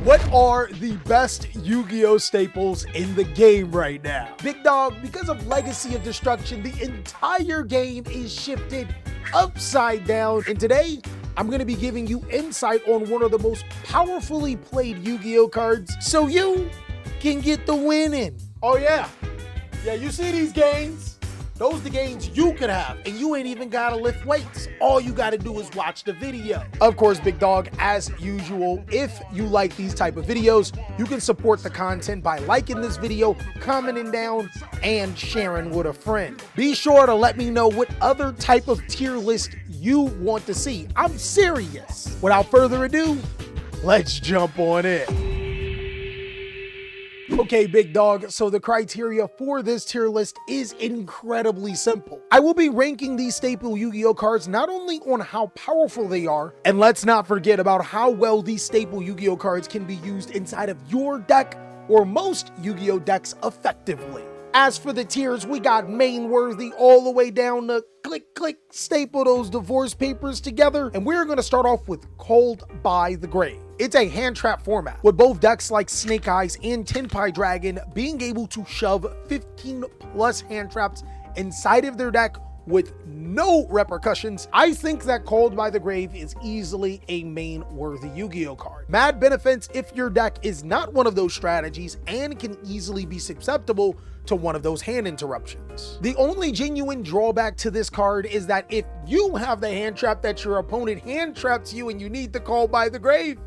What are the best Yu-Gi-Oh staples in the game right now? Big dog, because of Legacy of Destruction, the entire game is shifted upside down. And today, I'm going to be giving you insight on one of the most powerfully played Yu-Gi-Oh cards so you can get the win in. Oh yeah. Yeah, you see these games? Those are the games you could have, and you ain't even gotta lift weights. All you gotta do is watch the video. Of course, big dog, as usual, if you like these type of videos, you can support the content by liking this video, commenting down, and sharing with a friend. Be sure to let me know what other type of tier list you want to see. I'm serious. Without further ado, let's jump on in. Okay, big dog, so the criteria for this tier list is incredibly simple. I will be ranking these staple Yu-Gi-Oh cards not only on how powerful they are, and let's not forget about how well these staple Yu-Gi-Oh cards can be used inside of your deck or most Yu-Gi-Oh decks effectively. As for the tiers, we got main worthy all the way down to click, click, staple those divorce papers together. And we're going to start off with Called by the Grave. It's a hand trap format, with both decks like Snake Eyes and Tenpai Dragon being able to shove 15 plus hand traps inside of their deck with no repercussions. I think that Called by the Grave is easily a main worthy Yu-Gi-Oh card. Mad benefits if your deck is not one of those strategies and can easily be susceptible to one of those hand interruptions. The only genuine drawback to this card is that if you have the hand trap that your opponent hand traps you and you need to Call by the Grave,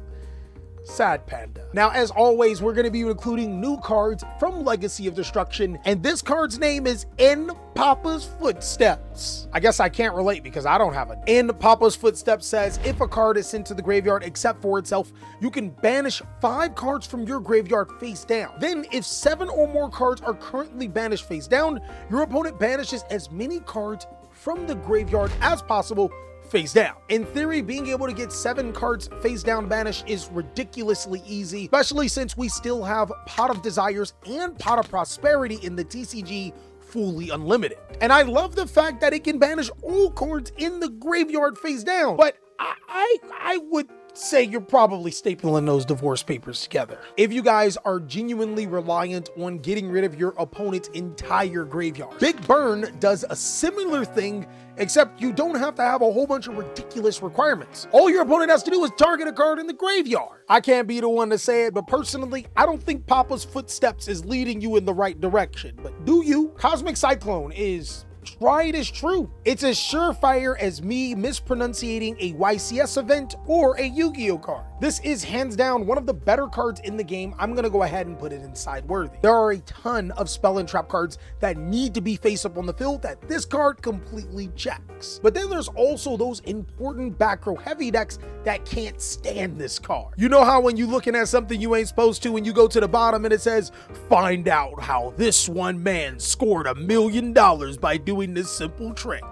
sad panda. Now, as always, we're going to be including new cards from Legacy of Destruction, and this card's name is In Papa's Footsteps. I guess I can't relate because I don't have it. In Papa's Footsteps says, if a card is sent to the graveyard except for itself, you can banish 5 cards from your graveyard face down. Then, if 7 or more cards are currently banished face down, your opponent banishes as many cards from the graveyard as possible face down. In theory, being able to get 7 cards face down banished is ridiculously easy, especially since we still have Pot of Desires and Pot of Prosperity in the TCG fully unlimited. And I love the fact that it can banish all cards in the graveyard face down, but I would say you're probably stapling those divorce papers together. If you guys are genuinely reliant on getting rid of your opponent's entire graveyard, Big Burn does a similar thing, except you don't have to have a whole bunch of ridiculous requirements. All your opponent has to do is target a card in the graveyard. I can't be the one to say it, but personally, I don't think Papa's Footsteps is leading you in the right direction. But do you? Cosmic Cyclone is tried as true. It's as surefire as me mispronunciating a YCS event or a Yu-Gi-Oh card. This is hands down one of the better cards in the game. I'm gonna go ahead and put it inside worthy. There are a ton of spell and trap cards that need to be face up on the field that this card completely checks. But then there's also those important back row heavy decks that can't stand this card. You know how when you're looking at something you ain't supposed to and you go to the bottom and it says, find out how this one man scored $1 million by doing this simple trick.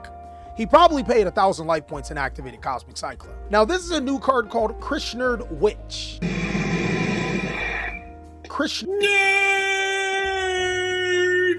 He probably paid 1,000 life points and activated Cosmic Cyclone. Now, this is a new card called Krishnerd Witch.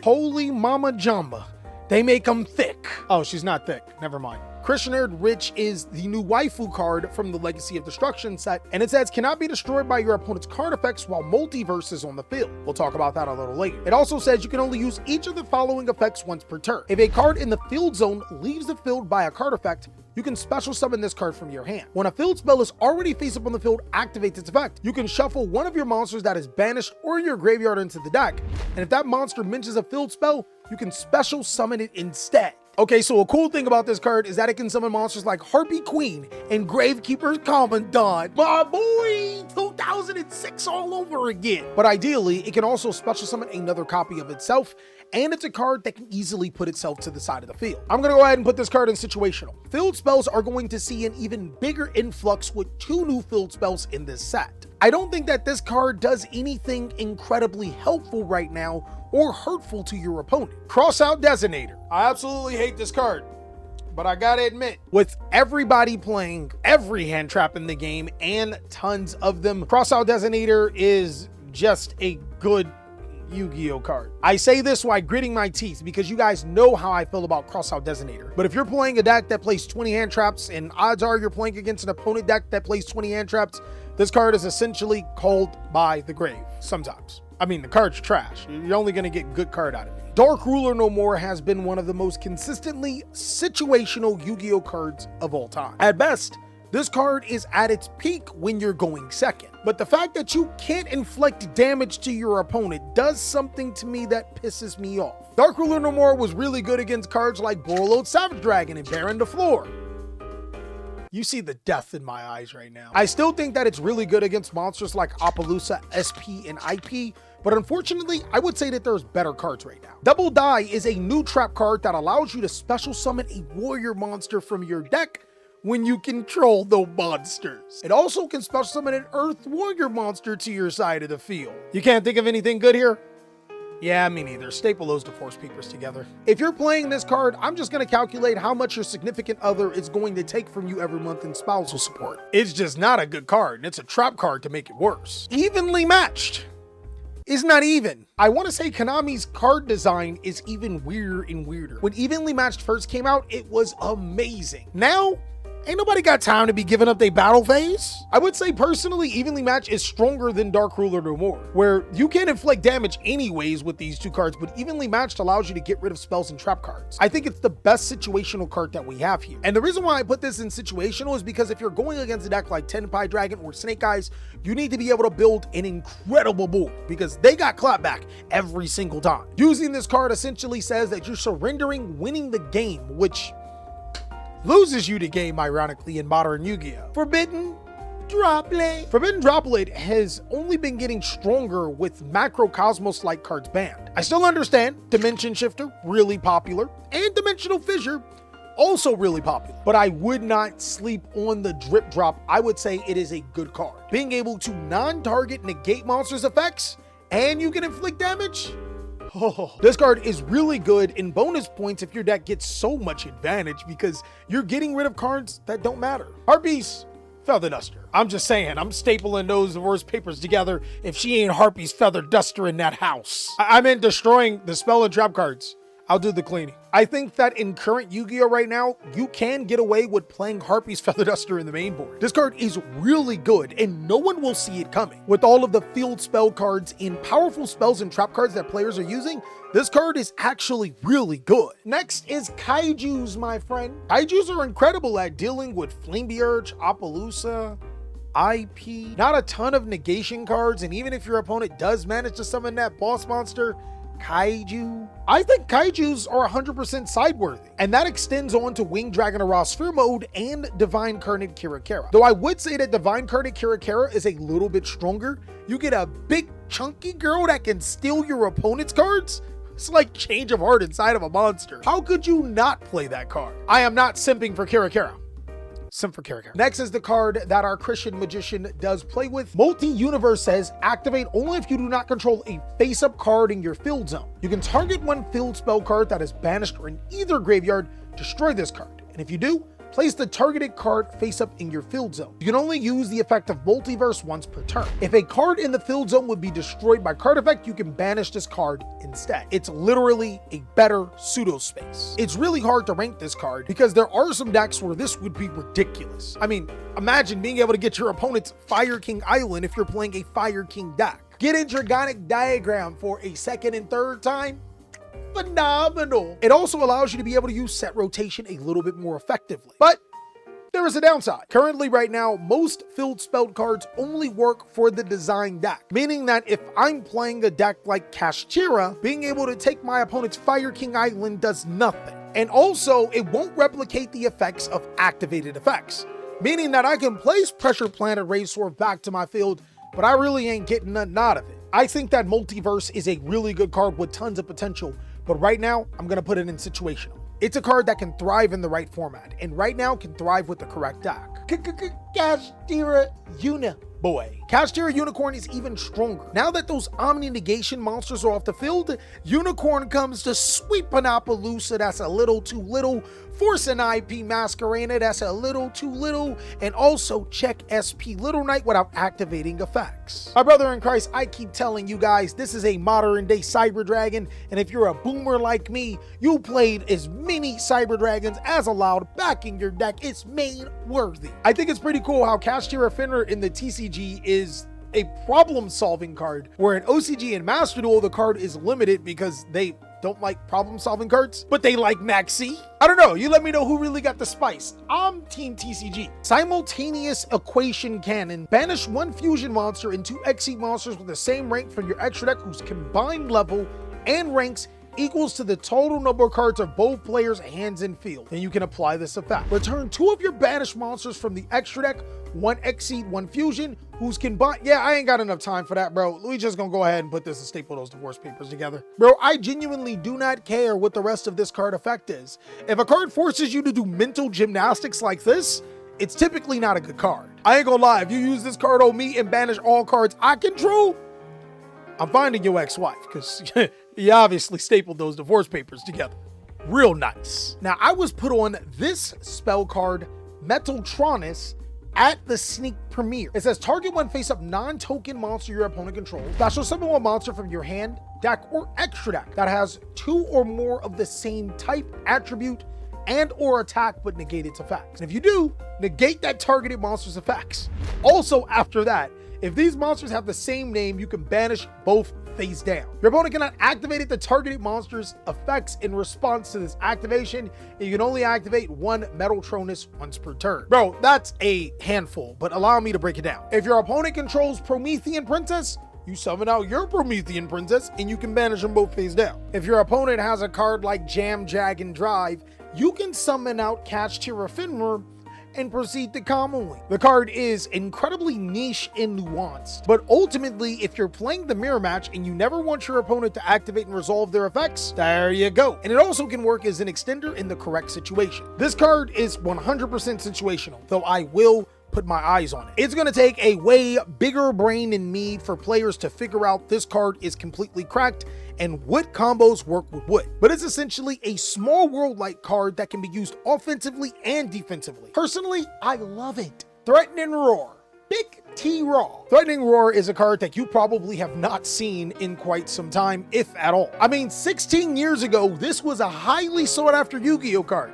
Holy Mama Jamba. They make them thick. Oh, she's not thick. Never mind. Krishnerd Witch is the new waifu card from the Legacy of Destruction set, and it says cannot be destroyed by your opponent's card effects while multiverse is on the field. We'll talk about that a little later. It also says you can only use each of the following effects once per turn. If a card in the field zone leaves the field by a card effect, you can special summon this card from your hand. When a field spell is already face up on the field activates its effect, you can shuffle one of your monsters that is banished or in your graveyard into the deck, and if that monster mentions a field spell, you can special summon it instead. Okay, so a cool thing about this card is that it can summon monsters like Harpy Queen and Gravekeeper's Commandant. My boy, 2006 all over again. But ideally, it can also special summon another copy of itself, and it's a card that can easily put itself to the side of the field. I'm gonna go ahead and put this card in Situational. Field spells are going to see an even bigger influx with 2 new field spells in this set. I don't think that this card does anything incredibly helpful right now or hurtful to your opponent. Crossout Designator. I absolutely hate this card, but I gotta admit, with everybody playing every hand trap in the game and tons of them, Crossout Designator is just a good Yu-Gi-Oh card. I say this while gritting my teeth because you guys know how I feel about Crossout Designator. But if you're playing a deck that plays 20 hand traps, and odds are you're playing against an opponent deck that plays 20 hand traps, this card is essentially called by the grave sometimes. I mean, the card's trash. You're only going to get good card out of it. Dark Ruler No More has been one of the most consistently situational Yu-Gi-Oh cards of all time. At best, this card is at its peak when you're going second. But the fact that you can't inflict damage to your opponent does something to me that pisses me off. Dark Ruler No More was really good against cards like Borreload Savage Dragon and Baron the Floor. You see the death in my eyes right now. I still think that it's really good against monsters like Appaloosa, SP, and IP, but unfortunately, I would say that there's better cards right now. Double Die is a new trap card that allows you to special summon a warrior monster from your deck when you control the monsters. It also can special summon an Earth Warrior monster to your side of the field. You can't think of anything good here? Yeah, me neither. Staple those divorce papers together. If you're playing this card, I'm just gonna calculate how much your significant other is going to take from you every month in spousal support. It's just not a good card, and it's a trap card to make it worse. Evenly matched is not even. I want to say Konami's card design is even weirder and weirder. When Evenly Matched first came out, it was amazing. Now, ain't nobody got time to be giving up their battle phase. I would say personally, Evenly Matched is stronger than Dark Ruler No More, where you can inflict damage anyways with these two cards, but Evenly Matched allows you to get rid of spells and trap cards. I think it's the best situational card that we have here. And the reason why I put this in situational is because if you're going against a deck like Tenpai Dragon or Snake Eyes, you need to be able to build an incredible board because they got clapback every single time. Using this card essentially says that you're surrendering winning the game, which loses you the game, ironically, in modern Yu-Gi-Oh! Forbidden Droplet. Forbidden Droplet has only been getting stronger with Macrocosmos-like cards banned. I still understand Dimension Shifter, really popular, and Dimensional Fissure, also really popular, but I would not sleep on the Drip Drop. I would say it is a good card. Being able to non-target negate monsters' effects, and you can inflict damage. Oh, this card is really good in bonus points if your deck gets so much advantage because you're getting rid of cards that don't matter. Harpy's Feather Duster. I'm just saying, I'm stapling those divorce papers together if she ain't Harpy's Feather Duster in that house. I meant destroying the spell and trap cards. I'll do the cleaning. I think that in current Yu-Gi-Oh right now, you can get away with playing Harpy's Feather Duster in the main board. This card is really good and no one will see it coming. With all of the field spell cards and powerful spells and trap cards that players are using, this card is actually really good. Next is kaijus, my friend. Kaijus are incredible at dealing with Flamebeard, Appaloosa, IP. Not a ton of negation cards, and even if your opponent does manage to summon that boss monster, Kaiju. I think Kaijus are 100% side-worthy, and that extends on to Winged Dragon Aura Sphere Mode and Divine Carnate Kirakara. Though I would say that Divine Carnate Kirakara is a little bit stronger. You get a big chunky girl that can steal your opponent's cards. It's like Change of Heart inside of a monster. How could you not play that card? I am not simping for Kirakara. Simp for Kirakara. Next is the card that our Christian magician does play with. Multi-Universe says activate only if you do not control a face-up card in your field zone. You can target one field spell card that is banished or in either graveyard, destroy this card. And if you do, place the targeted card face up in your field zone. You can only use the effect of Multiverse once per turn. If a card in the field zone would be destroyed by card effect, you can banish this card instead. It's literally a better pseudo space. It's really hard to rank this card because there are some decks where this would be ridiculous. I mean, imagine being able to get your opponent's Fire King Island if you're playing a Fire King deck. Get a Dragonic Diagram for a second and third time. Phenomenal. It also allows you to be able to use set rotation a little bit more effectively. But there is a downside. Currently right now, most field spelled cards only work for the design deck, meaning that if I'm playing a deck like Kashtira, being able to take my opponent's Fire King Island does nothing. And also, it won't replicate the effects of activated effects, meaning that I can place Pressure Planet Razor back to my field, but I really ain't getting nothing out of it. I think that Multiverse is a really good card with tons of potential, but right now, I'm going to put it in situational. It's a card that can thrive in the right format, and right now can thrive with the correct deck. Kashtira Boy. Kashtira Unicorn is even stronger. Now that those Omni Negation monsters are off the field, Unicorn comes to sweep Panapaloosa, that's a little too little, force an IP Masquerade, that's a little too little, and also check SP Little Knight without activating effects. My brother in Christ, I keep telling you guys, this is a modern day Cyber Dragon, and if you're a boomer like me, you played as many Cyber Dragons as allowed back in your deck. It's main worthy. I think it's pretty cool how Kashtira Fenrir in the TCG is a problem-solving card, where in OCG and Master Duel, the card is limited because they don't like problem-solving cards, but they like Maxi. I don't know, you let me know who really got the spice. I'm Team TCG. Simultaneous Equation Cannon. Banish one fusion monster and two Exceed monsters with the same rank from your extra deck whose combined level and ranks equals to the total number of cards of both players' hands and field. Then you can apply this effect. Return two of your banished monsters from the extra deck, one Exceed, one Fusion, who's combined. Yeah, I ain't got enough time for that, bro. We just gonna go ahead and put this and staple those divorce papers together. Bro, I genuinely do not care what the rest of this card effect is. If a card forces you to do mental gymnastics like this, it's typically not a good card. I ain't gonna lie, if you use this card on me and banish all cards I control, I'm finding your ex-wife, because you obviously stapled those divorce papers together. Real nice. Now, I was put on this spell card, Metaltronus, at the sneak premiere. It says target one face-up non-token monster your opponent controls. Special summon one monster from your hand, deck, or extra deck that has two or more of the same type, attribute, and or attack but negate its effects. And if you do, negate that targeted monster's effects. Also, after that, if these monsters have the same name, you can banish both face down. Your opponent cannot activate the targeted monster's effects in response to this activation, and you can only activate one Metaltronus once per turn. Bro, that's a handful, but allow me to break it down. If your opponent controls Promethean Princess, you summon out your Promethean Princess, and you can banish them both face down. If your opponent has a card like Jam, Jag, and Drive, you can summon out Kashtira Fenrir and proceed to commonly. The card is incredibly niche and nuanced, but ultimately, if you're playing the mirror match and you never want your opponent to activate and resolve their effects, there you go. And it also can work as an extender in the correct situation. This card is 100% situational, though I will put my eyes on it. It's gonna take a way bigger brain than me for players to figure out this card is completely cracked and what combos work with what. But it's essentially a small world-like card that can be used offensively and defensively. Personally, I love it. Threatening Roar. Big T Raw. Threatening Roar is a card that you probably have not seen in quite some time, if at all. I mean, 16 years ago, this was a highly sought after Yu-Gi-Oh card.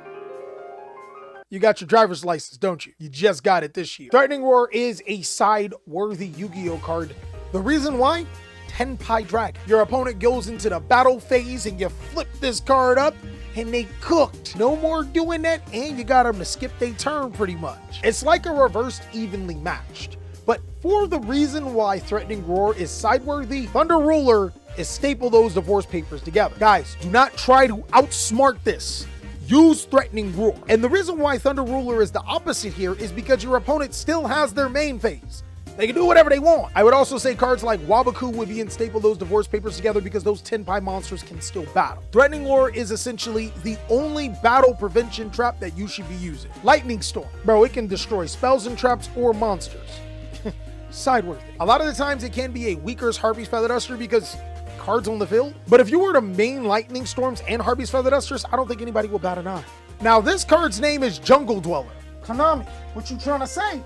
You got your driver's license, don't you? You just got it this year. Threatening Roar is a side-worthy Yu-Gi-Oh card. The reason why? Tenpai Dragon. Your opponent goes into the battle phase and you flip this card up and they cooked. No more doing that, and you got them to skip their turn pretty much. It's like a reversed evenly matched. But for the reason why Threatening Roar is side-worthy, Thunder Ruler is staple those divorce papers together. Guys, do not try to outsmart this. Use Threatening Roar. And the reason why Thunder Ruler is the opposite here is because your opponent still has their main phase. They can do whatever they want. I would also say cards like Wabaku would be in staple those divorce papers together because those Tenpai monsters can still battle. Threatening Roar is essentially the only battle prevention trap that you should be using. Lightning Storm. Bro, it can destroy spells and traps or monsters. Sideworthy. A lot of the times it can be a weaker Harpy's Feather Duster because cards on the field. But if you were to main Lightning Storms and Harpy's Feather Dusters, I don't think anybody will bat an eye. Now, this card's name is Jungle Dweller. Konami, what you trying to say?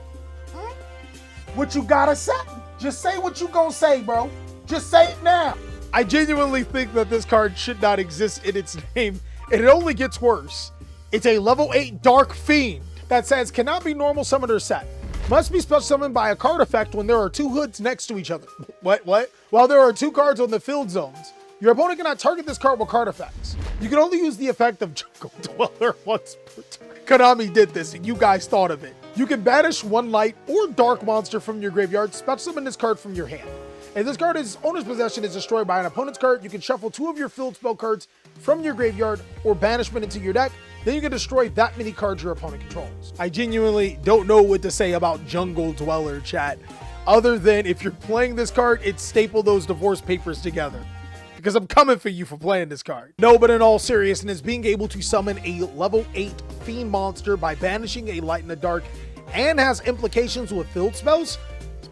What you gotta say? Just say what you gonna say, bro. Just say it now. I genuinely think that this card should not exist in its name, and it only gets worse. It's a level 8 Dark Fiend that says cannot be normal summoned or set. Must be special summoned by a card effect when there are two hoods next to each other. What? While there are two cards on the field zones, your opponent cannot target this card with card effects. You can only use the effect of Jungle Dweller once per turn. Konami did this, and you guys thought of it. You can banish one light or dark monster from your graveyard, special summon this card from your hand. If this card's owner's possession is destroyed by an opponent's card, you can shuffle two of your field spell cards from your graveyard or banishment into your deck. Then you can destroy that many cards your opponent controls. I genuinely don't know what to say about Jungle Dweller, chat, other than if you're playing this card, it's staple those divorce papers together. Because I'm coming for you for playing this card. No, but in all seriousness, being able to summon a level 8 Fiend monster by banishing a Light in the Dark and has implications with field spells,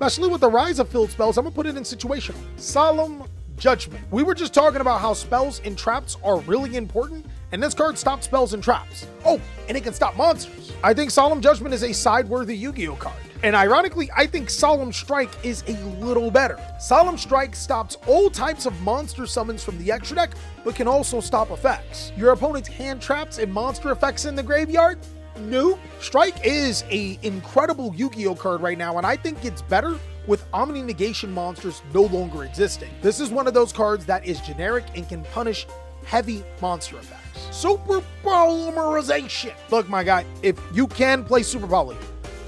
especially with the rise of field spells. I'm gonna put it in situational. Solemn Judgment. We were just talking about how spells and traps are really important, and this card stops spells and traps. Oh, and it can stop monsters. I think Solemn Judgment is a side-worthy Yu-Gi-Oh card. And ironically, I think Solemn Strike is a little better. Solemn Strike stops all types of monster summons from the extra deck, but can also stop effects. Your opponent's hand traps and monster effects in the graveyard? Nope. Strike is an incredible Yu-Gi-Oh card right now, and I think it's better with Omni Negation monsters no longer existing. This is one of those cards that is generic and can punish heavy monster effects. Super Polymerization. Look, my guy, if you can play Super Poly,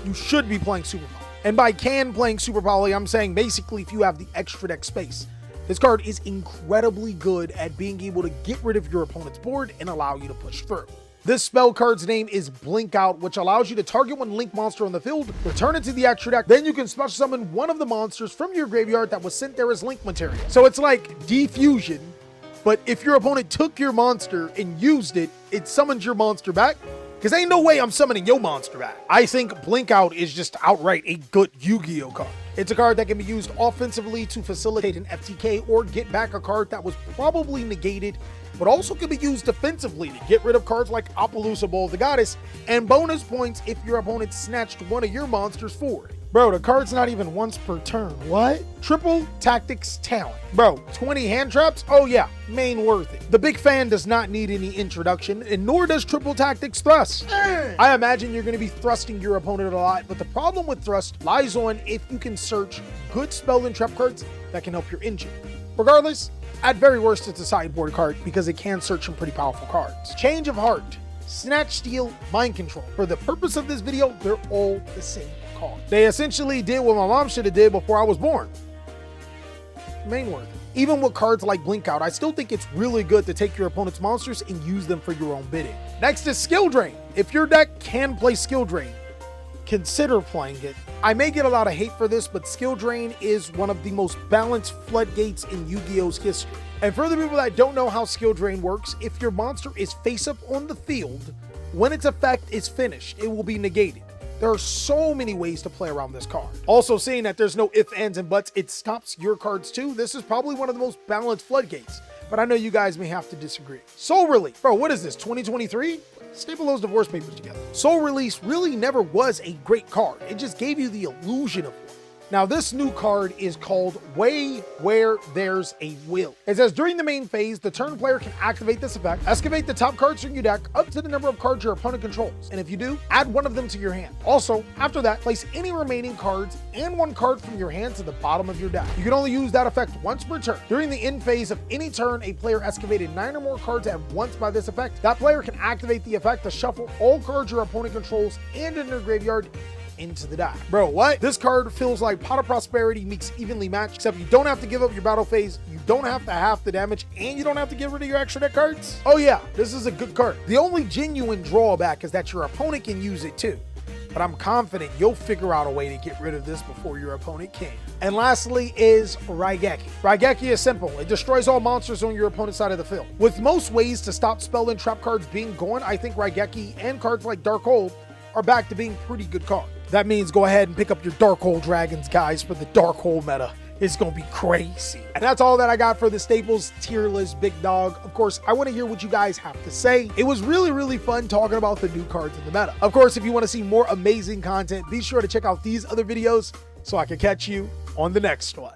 you should be playing Super Poly. And by playing Super Poly, I'm saying basically if you have the extra deck space. This card is incredibly good at being able to get rid of your opponent's board and allow you to push through. This spell card's name is Blink Out, which allows you to target one link monster on the field, return it to the extra deck, then you can special summon one of the monsters from your graveyard that was sent there as link material. So it's like Defusion, but if your opponent took your monster and used it, it summons your monster back. Because ain't no way I'm summoning your monster back. I think Blink Out is just outright a good Yu-Gi-Oh card. It's a card that can be used offensively to facilitate an FTK or get back a card that was probably negated, but also can be used defensively to get rid of cards like Appaloosa Bowl of the Goddess, and bonus points if your opponent snatched one of your monsters forward. Bro, the card's not even once per turn. What? Triple Tactics Talent. Bro, 20 hand traps? Oh yeah, main worth it. The big fan does not need any introduction, and nor does Triple Tactics Thrust. I imagine you're going to be thrusting your opponent a lot, but the problem with Thrust lies on if you can search good spell and trap cards that can help your engine. Regardless, at very worst, it's a sideboard card because it can search some pretty powerful cards. Change of Heart, Snatch Steal, Mind Control. For the purpose of this video, they're all the same card. They essentially did what my mom should have did before I was born. Main worth. Even with cards like Blink Out, I still think it's really good to take your opponent's monsters and use them for your own bidding. Next is Skill Drain. If your deck can play Skill Drain, consider playing it. I may get a lot of hate for this, but Skill Drain is one of the most balanced floodgates in Yu-Gi-Oh's history. And for the people that don't know how Skill Drain works, if your monster is face up on the field, when its effect is finished, it will be negated. There are so many ways to play around this card. Also, seeing that there's no ifs, ands, and buts, it stops your cards too. This is probably one of the most balanced floodgates, but I know you guys may have to disagree. Soul Release. Bro, what is this, 2023? Staple those divorce papers together. Soul Release really never was a great card. It just gave you the illusion of one. Now, this new card is called Way Where There's a Will. It says during the main phase, the turn player can activate this effect, excavate the top cards from your deck up to the number of cards your opponent controls. And if you do, add one of them to your hand. Also, after that, place any remaining cards and one card from your hand to the bottom of your deck. You can only use that effect once per turn. During the end phase of any turn, a player excavated 9 or more cards at once by this effect. That player can activate the effect to shuffle all cards your opponent controls and in their graveyard into the deck. Bro, what? This card feels like Pot of Prosperity meets Evenly Matched, except you don't have to give up your battle phase, you don't have to half the damage, and you don't have to get rid of your extra deck cards. Oh yeah, this is a good card. The only genuine drawback is that your opponent can use it too, but I'm confident you'll figure out a way to get rid of this before your opponent can. And lastly is Raigeki. Raigeki is simple. It destroys all monsters on your opponent's side of the field. With most ways to stop spell and trap cards being gone, I think Raigeki and cards like Dark Hole are back to being pretty good cards. That means go ahead and pick up your Dark Hole Dragons, guys, for the Dark Hole meta. It's gonna be crazy. And that's all that I got for the Staples tier list, big dog. Of course, I want to hear what you guys have to say. It was really fun talking about the new cards in the meta. Of course, if you want to see more amazing content, be sure to check out these other videos so I can catch you on the next one.